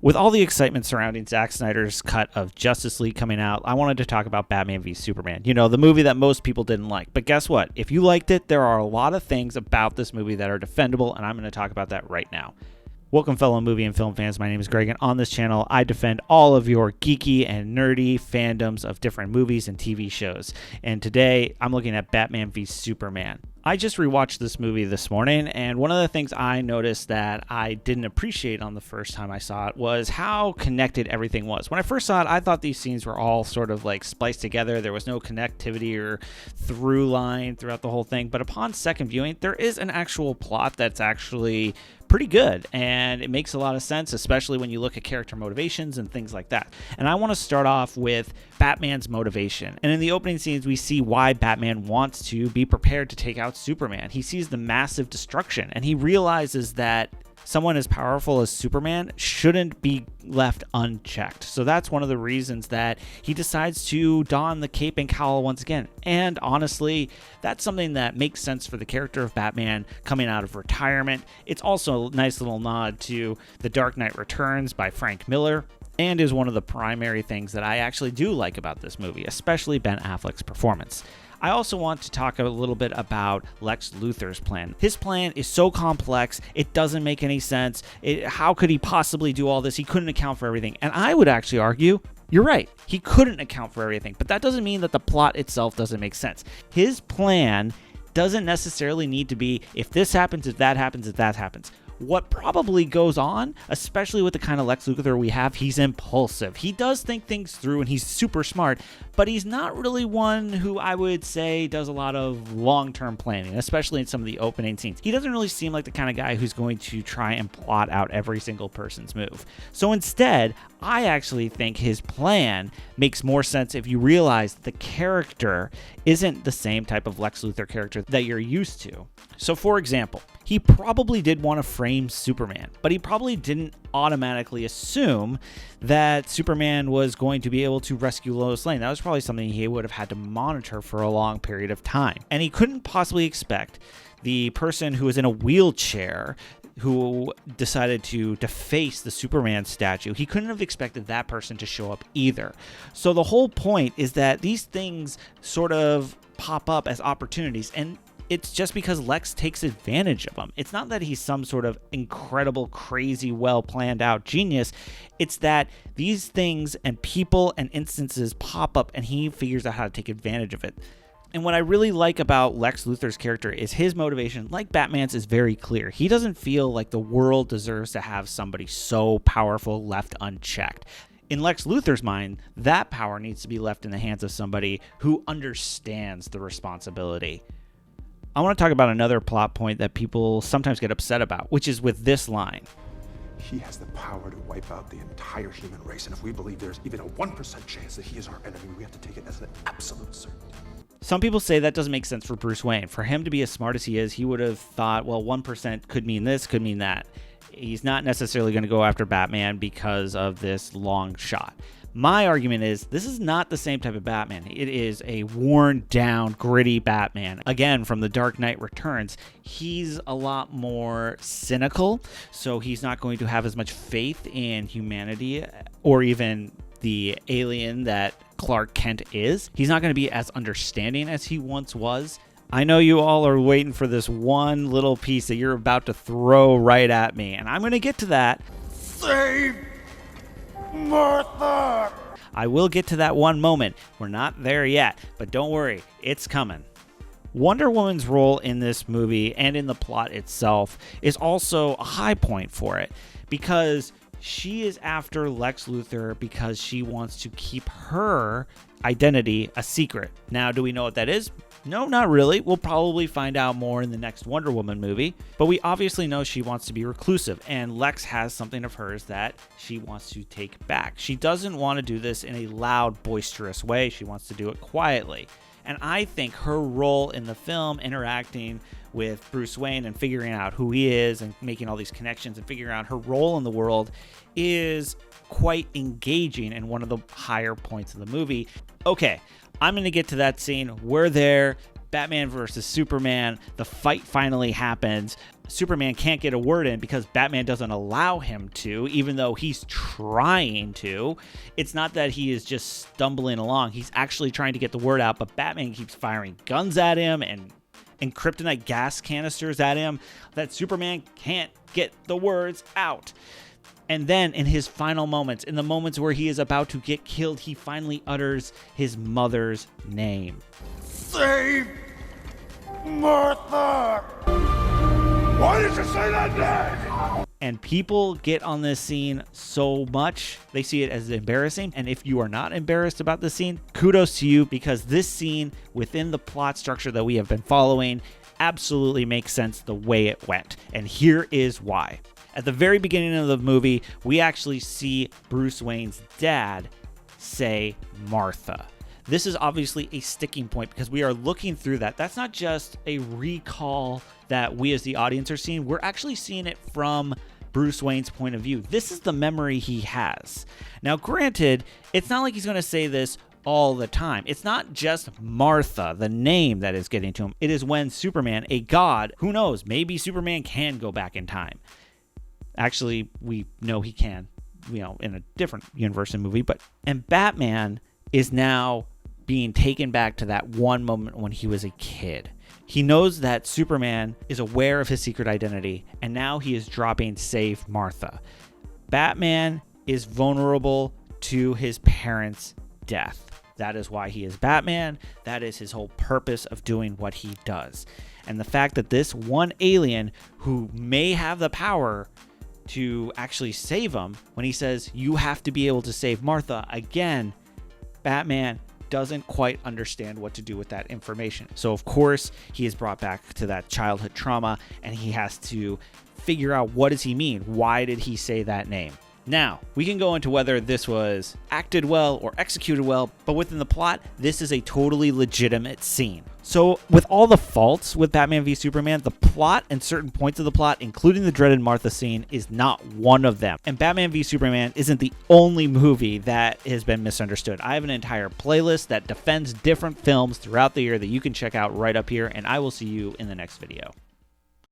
With all the excitement surrounding Zack Snyder's cut of Justice League coming out, I wanted to talk about Batman v Superman. You know, the movie that most people didn't like. But guess what? If you liked it, there are a lot of things about this movie that are defendable, and I'm going to talk about that right now. Welcome, fellow movie and film fans. My name is Greg, and on this channel, I defend all of your geeky and nerdy fandoms of different movies and TV shows. And today, I'm looking at Batman v Superman. I just rewatched this movie this morning, and one of the things I noticed that I didn't appreciate on the first time I saw it was how connected everything was. When I first saw it, I thought these scenes were all sort of like spliced together. There was no connectivity or through line throughout the whole thing. But upon second viewing, there is an actual plot that's actually pretty good, and it makes a lot of sense, especially when you look at character motivations and things like that. And I want to start off with Batman's motivation. And in the opening scenes, we see why Batman wants to be prepared to take out Superman. He sees the massive destruction, and he realizes that someone as powerful as Superman shouldn't be left unchecked. So that's one of the reasons that he decides to don the cape and cowl once again. And honestly, that's something that makes sense for the character of Batman coming out of retirement. It's also a nice little nod to The Dark Knight Returns by Frank Miller, and is one of the primary things that I actually do like about this movie, especially Ben Affleck's performance. I also want to talk a little bit about Lex Luthor's plan. His plan is so complex, it doesn't make any sense. How could he possibly do all this? He couldn't account for everything. And I would actually argue, you're right, he couldn't account for everything. But that doesn't mean that the plot itself doesn't make sense. His plan doesn't necessarily need to be, if this happens, if that happens, if that happens. What probably goes on, especially with the kind of Lex Luthor we have, he's impulsive. He does think things through, and he's super smart, but he's not really one who I would say does a lot of long-term planning, especially in some of the opening scenes. He doesn't really seem like the kind of guy who's going to try and plot out every single person's move. So instead, I actually think his plan makes more sense if you realize the character isn't the same type of Lex Luthor character that you're used to. So for example, he probably did want to frame Superman, but he probably didn't automatically assume that Superman was going to be able to rescue Lois Lane. That was probably something he would have had to monitor for a long period of time. And he couldn't possibly expect the person who was in a wheelchair who decided to deface the Superman statue. He couldn't have expected that person to show up either. So the whole point is that these things sort of pop up as opportunities, and it's just because Lex takes advantage of them. It's not that he's some sort of incredible, crazy, well planned out genius. It's that these things and people and instances pop up, and he figures out how to take advantage of it. And what I really like about Lex Luthor's character is his motivation, like Batman's, is very clear. He doesn't feel like the world deserves to have somebody so powerful left unchecked. In Lex Luthor's mind, that power needs to be left in the hands of somebody who understands the responsibility. I want to talk about another plot point that people sometimes get upset about, which is with this line. He has the power to wipe out the entire human race, and if we believe there's even a 1% chance that he is our enemy, we have to take it as an absolute certainty. Some people say that doesn't make sense for Bruce Wayne. For him to be as smart as he is, he would have thought, well, 1% could mean this, could mean that. He's not necessarily going to go after Batman because of this long shot. My argument is this is not the same type of Batman. It is a worn down, gritty Batman. Again, from The Dark Knight Returns, he's a lot more cynical, so he's not going to have as much faith in humanity or even the alien that Clark Kent is. He's not going to be as understanding as he once was. I know you all are waiting for this one little piece that you're about to throw right at me, and I'm going to get to that. Save Martha! I will get to that one moment. We're not there yet, but don't worry, it's coming. Wonder Woman's role in this movie and in the plot itself is also a high point for it, because she is after Lex Luthor because she wants to keep her identity a secret. Now, do we know what that is? No, not really. We'll probably find out more in the next Wonder Woman movie, but we obviously know she wants to be reclusive, and Lex has something of hers that she wants to take back. She doesn't want to do this in a loud, boisterous way. She wants to do it quietly. And I think her role in the film, interacting with Bruce Wayne and figuring out who he is and making all these connections and figuring out her role in the world, is quite engaging and one of the higher points of the movie. Okay, I'm going to get to that scene. We're there. Batman versus Superman. The fight finally happens. Superman can't get a word in because Batman doesn't allow him to, even though he's trying to. It's not that he is just stumbling along. He's actually trying to get the word out, but Batman keeps firing guns at him and kryptonite gas canisters at him that Superman can't get the words out. And then in his final moments, in the moments where he is about to get killed, he finally utters his mother's name. Save Martha! Why did you say that name? And people get on this scene so much, they see it as embarrassing. And if you are not embarrassed about this scene, kudos to you, because this scene within the plot structure that we have been following absolutely makes sense the way it went. And here is why. At the very beginning of the movie, we actually see Bruce Wayne's dad say Martha. This is obviously a sticking point because we are looking through that. That's not just a recall that we as the audience are seeing. We're actually seeing it from Bruce Wayne's point of view. This is the memory he has. Now, granted, it's not like he's going to say this all the time. It's not just Martha, the name, that is getting to him. It is when Superman, a god, who knows, maybe Superman can go back in time. Actually, we know he can, in a different universe and movie, and Batman is now being taken back to that one moment when he was a kid. He knows that Superman is aware of his secret identity, and now he is dropping Save Martha. Batman is vulnerable to his parents' death. That is why he is Batman. That is his whole purpose of doing what he does. And the fact that this one alien who may have the power to actually save him, when he says, you have to be able to save Martha, again, Batman doesn't quite understand what to do with that information. So of course he is brought back to that childhood trauma, and he has to figure out, what does he mean? Why did he say that name? Now, we can go into whether this was acted well or executed well, but within the plot, this is a totally legitimate scene. So with all the faults with Batman v Superman, the plot and certain points of the plot, including the dreaded Martha scene, is not one of them. And Batman v Superman isn't the only movie that has been misunderstood. I have an entire playlist that defends different films throughout the year that you can check out right up here, and I will see you in the next video.